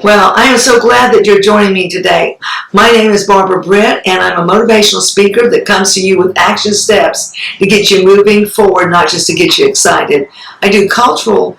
Well, I am so glad that you're joining me today. My name is Barbara Britt, and I'm a motivational speaker that comes to you with action steps to get you moving forward, not just to get you excited. I do cultural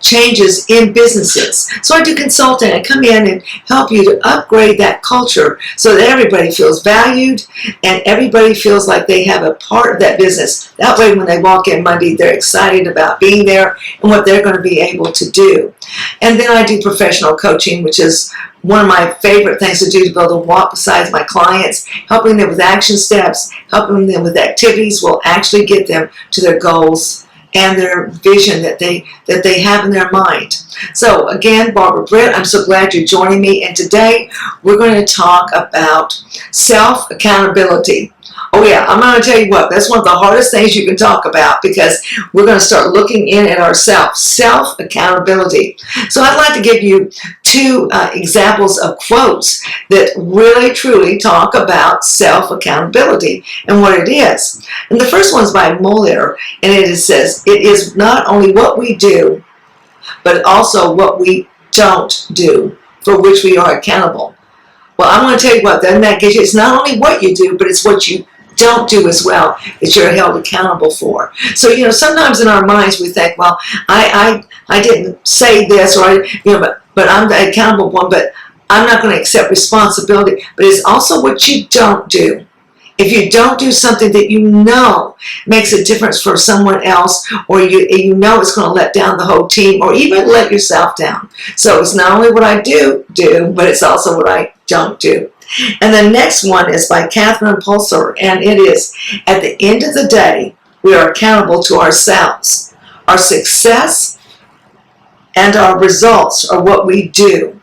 changes in businesses. So I do consulting. I come in and help you to upgrade that culture so that everybody feels valued and everybody feels like they have a part of that business. That way, when they walk in Monday, they're excited about being there and what they're going to be able to do. And then I do professional coaching, which is one of my favorite things to do, to be able to walk beside my clients, helping them with action steps, helping them with activities will actually get them to their goals and their vision that they have in their mind. So again, Barbara Britt, I'm so glad you're joining me, and today we're going to talk about self-accountability. Oh yeah, I'm going to tell you what, that's one of the hardest things you can talk about, because we're going to start looking in at ourselves, self-accountability. So I'd like to give you two examples of quotes that really truly talk about self-accountability and what it is. And the first one's by Molière, and it says, "It is not only what we do, but also what we don't do, for which we are accountable." Well, I'm going to tell you what, then that gives you, it's not only what you do, but it's what you don't do as well that you're held accountable for. So, sometimes in our minds we think, well, I didn't say this, or but I'm the accountable one, but I'm not going to accept responsibility. But it's also what you don't do. If you don't do something that you know makes a difference for someone else, or you know it's going to let down the whole team, or even let yourself down. So it's not only what I do, but it's also what I don't do. And the next one is by Catherine Pulsar, and it is, "At the end of the day, we are accountable to ourselves. Our success and our results are what we do."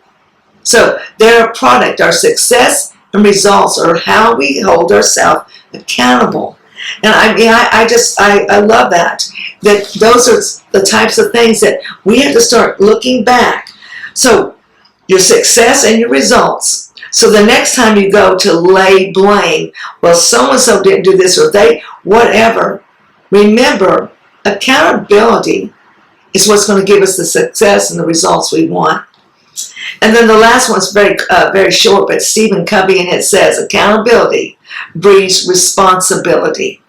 So they're a product. Our success and results are how we hold ourselves accountable. And I love that those are the types of things that we have to start looking back. So your success and your results. So the next time you go to lay blame, well, so-and-so didn't do this, or they, whatever, remember, accountability is what's going to give us the success and the results we want. And then the last one's very short, but Stephen Covey, and it says, "Accountability breeds responsibility."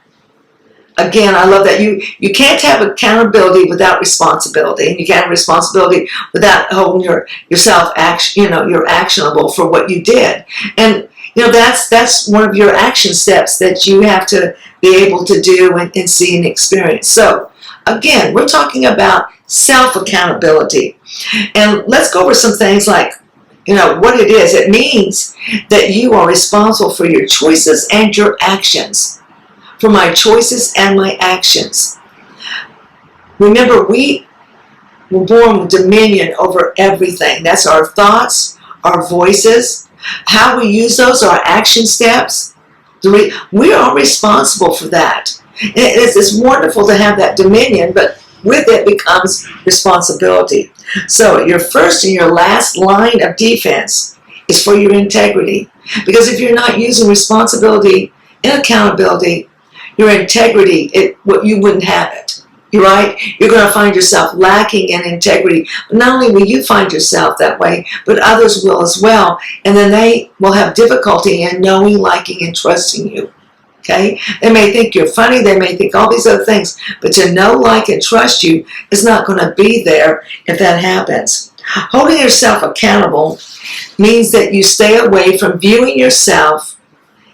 Again, I love that. You can't have accountability without responsibility, and you can't have responsibility without holding yourself you're actionable for what you did. And that's one of your action steps that you have to be able to do and see and experience. So again, we're talking about self-accountability. And let's go over some things like, what it is. It means that you are responsible for your choices and your actions. For my choices and my actions. Remember, we were born with dominion over everything. That's our thoughts, our voices, how we use those, our action steps. We are responsible for that. It's wonderful to have that dominion, but with it becomes responsibility. So your first and your last line of defense is for your integrity. Because if you're not using responsibility and accountability, your integrity, you wouldn't have it. You're right. You're going to find yourself lacking in integrity. Not only will you find yourself that way, but others will as well. And then they will have difficulty in knowing, liking, and trusting you. Okay? They may think you're funny. They may think all these other things. But to know, like, and trust you is not going to be there if that happens. Holding yourself accountable means that you stay away from viewing yourself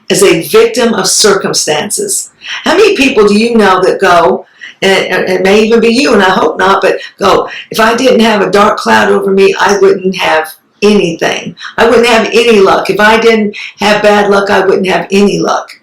as a victim of circumstances. How many people do you know that go, and it may even be you, and I hope not, but go, if I didn't have a dark cloud over me, I wouldn't have anything. I wouldn't have any luck. If I didn't have bad luck, I wouldn't have any luck.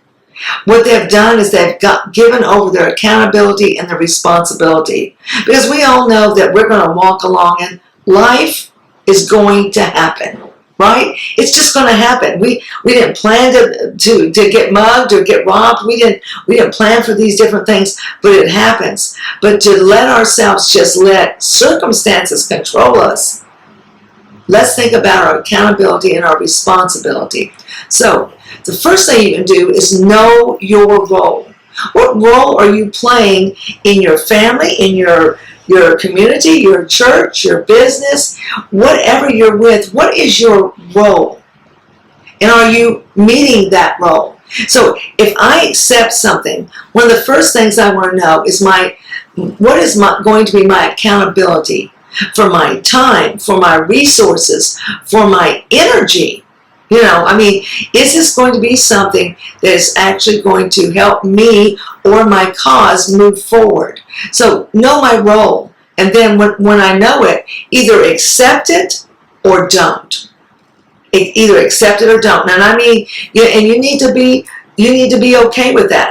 What they've done is they've given over their accountability and their responsibility. Because we all know that we're going to walk along and life is going to happen. Right? It's just going to happen. We didn't plan to get mugged or get robbed. We didn't plan for these different things, but it happens. But to let ourselves just let circumstances control us, let's think about our accountability and our responsibility. So the first thing you can do is know your role. What role are you playing in your family, in your your community, your church, your business, whatever you're with, what is your role? And are you meeting that role? So if I accept something, one of the first things I want to know is what is going to be my accountability for my time, for my resources, for my energy? Is this going to be something that is actually going to help me or my cause move forward? So know my role. And then when I know it, either accept it or don't. Either accept it or don't. And you need to be okay with that.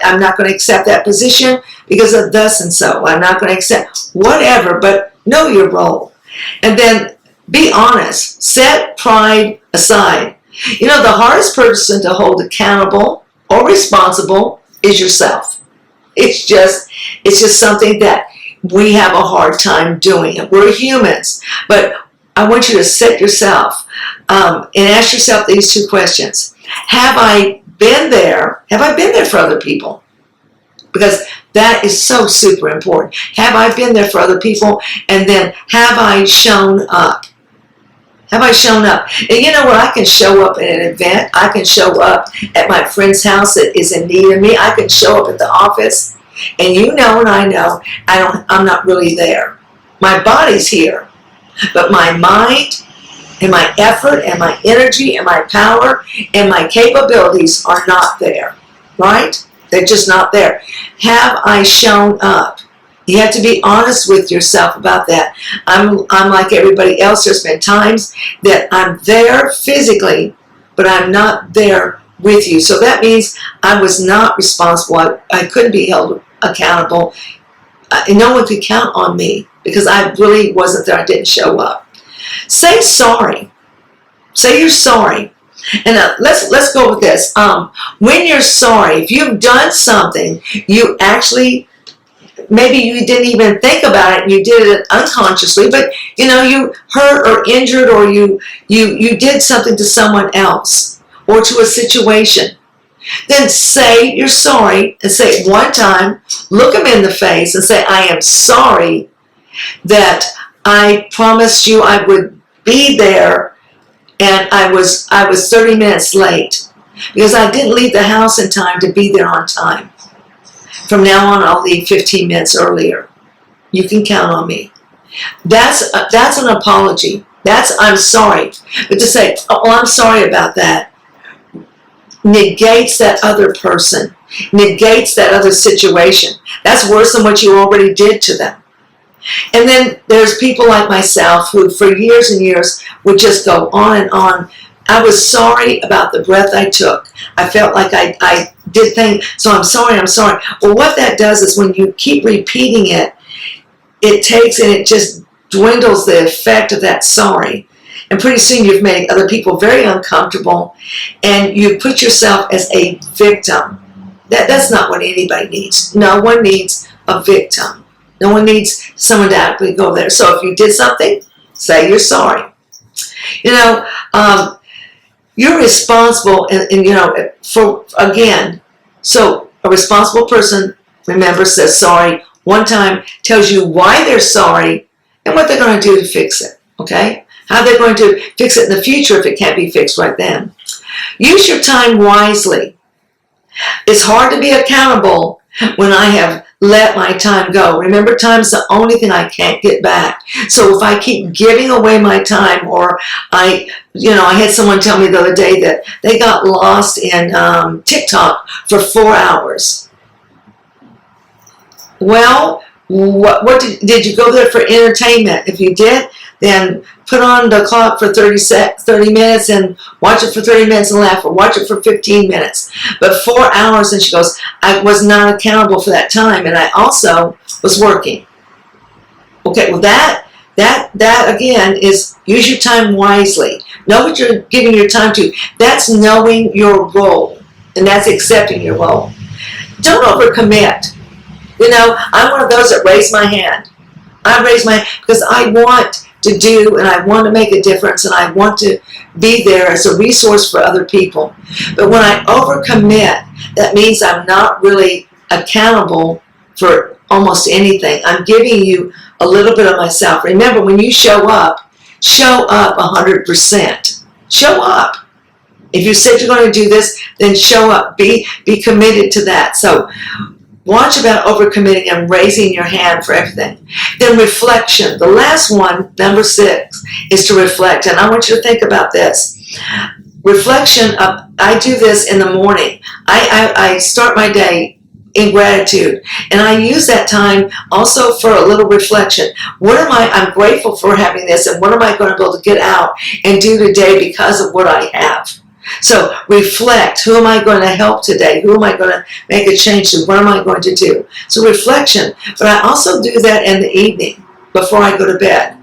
I'm not going to accept that position because of thus and so. I'm not going to accept whatever, but know your role. And then be honest. Set pride aside. The hardest person to hold accountable or responsible is yourself. It's just something that we have a hard time doing. We're humans, but I want you to set yourself and ask yourself these two questions. Have I been there? Have I been there for other people? Because that is so super important. Have I been there for other people? And then have I shown up? Have I shown up? And you know what? I can show up at an event. I can show up at my friend's house that is in need of me. I can show up at the office. And you know and I know I'm not really there. My body's here. But my mind and my effort and my energy and my power and my capabilities are not there. Right? They're just not there. Have I shown up? You have to be honest with yourself about that. I'm like everybody else. There's been times that I'm there physically, but I'm not there with you. So that means I was not responsible. I couldn't be held accountable. And no one could count on me because I really wasn't there. I didn't show up. Say sorry. Say you're sorry. And let's go with this. When you're sorry, if you've done something, you actually, maybe you didn't even think about it and you did it unconsciously, but you hurt or injured or you did something to someone else or to a situation. Then say you're sorry and say it one time, look them in the face and say, I am sorry that I promised you I would be there and I was 30 minutes late because I didn't leave the house in time to be there on time. From now on, I'll leave 15 minutes earlier. You can count on me. That's an apology. I'm sorry. But to say, oh, I'm sorry about that, negates that other person, negates that other situation. That's worse than what you already did to them. And then there's people like myself who for years and years would just go on and on. I was sorry about the breath I took. I felt like I did things, so I'm sorry. Well, what that does is when you keep repeating it, it takes and it just dwindles the effect of that sorry. And pretty soon you've made other people very uncomfortable and you put yourself as a victim. That's not what anybody needs. No one needs a victim. No one needs someone to actually go there. So if you did something, say you're sorry. You're responsible, and for, again, so a responsible person, remember, says sorry one time, tells you why they're sorry, and what they're going to do to fix it, okay? How they're going to fix it in the future if it can't be fixed right then. Use your time wisely. It's hard to be accountable when I have let my time go. Remember, time's the only thing I can't get back. So if I keep giving away my time, or I had someone tell me the other day that they got lost in TikTok for 4 hours. Well, what did you go there for entertainment? If you did, then put on the clock for 30 minutes and watch it for 30 minutes and laugh, or watch it for 15 minutes. But 4 hours, and she goes, I was not accountable for that time, and I also was working. Okay, well that again is use your time wisely. Know what you're giving your time to. That's knowing your role, and that's accepting your role. Don't overcommit. I'm one of those that raise my hand. I raise my hand because I want to do, and I want to make a difference, and I want to be there as a resource for other people. But when I overcommit, that means I'm not really accountable for almost anything. I'm giving you a little bit of myself. Remember, when you show up 100%. Show up. If you said you're going to do this, then show up. Be committed to that. So watch about overcommitting and raising your hand for everything. Then reflection. The last one, number 6, is to reflect. And I want you to think about this. Reflection, I do this in the morning. I start my day in gratitude. And I use that time also for a little reflection. I'm grateful for having this, and what am I going to be able to get out and do today because of what I have? So reflect. Who am I going to help today? Who am I going to make a change to? What am I going to do? So reflection. But I also do that in the evening before I go to bed.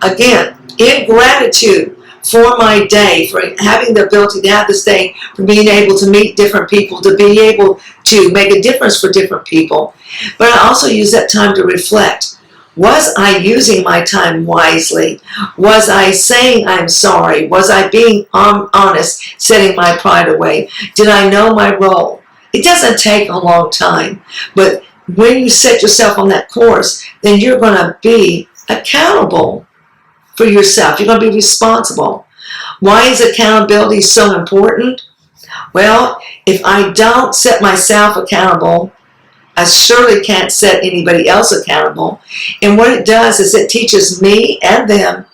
Again, in gratitude for my day, for having the ability to have this day, for being able to meet different people, to be able to make a difference for different people. But I also use that time to reflect. Was I using my time wisely? Was I saying I'm sorry? Was I being honest, setting my pride away? Did I know my role? It doesn't take a long time, but when you set yourself on that course, then you're going to be accountable for yourself. You're going to be responsible. Why is accountability so important? Well, if I don't set myself accountable, I surely can't set anybody else accountable. And what it does is it teaches me and them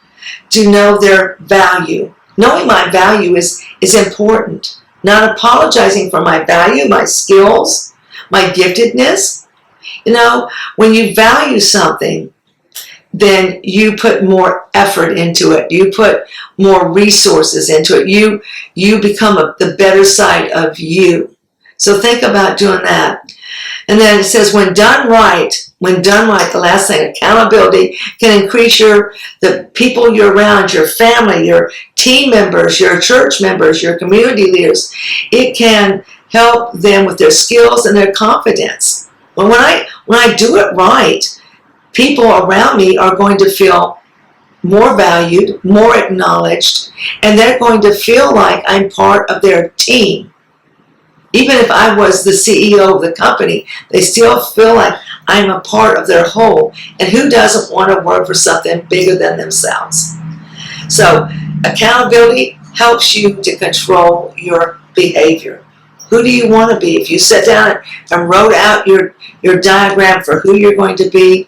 to know their value. Knowing my value is important. Not apologizing for my value, my skills, my giftedness. You know, when you value something, then you put more effort into it. You put more resources into it. You become the better side of you. So think about doing that. And then it says, when done right, the last thing, accountability can increase the people you're around, your family, your team members, your church members, your community leaders. It can help them with their skills and their confidence. When I do it right, people around me are going to feel more valued, more acknowledged, and they're going to feel like I'm part of their team. Even if I was the CEO of the company, they still feel like I'm a part of their whole. And who doesn't want to work for something bigger than themselves? So accountability helps you to control your behavior. Who do you want to be? If you sat down and wrote out your diagram for who you're going to be,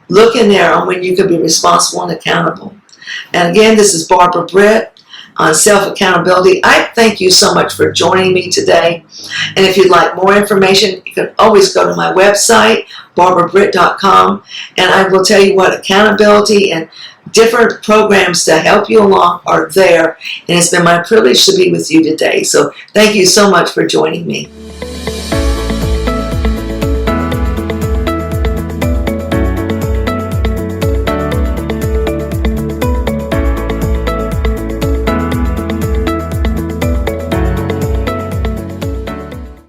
look in there on when you can be responsible and accountable. And again, this is Barbara Britt on self-accountability. I thank you so much for joining me today. And if you'd like more information, you can always go to my website, barbarabritt.com, and I will tell you what accountability and different programs to help you along are there. And it's been my privilege to be with you today. So thank you so much for joining me.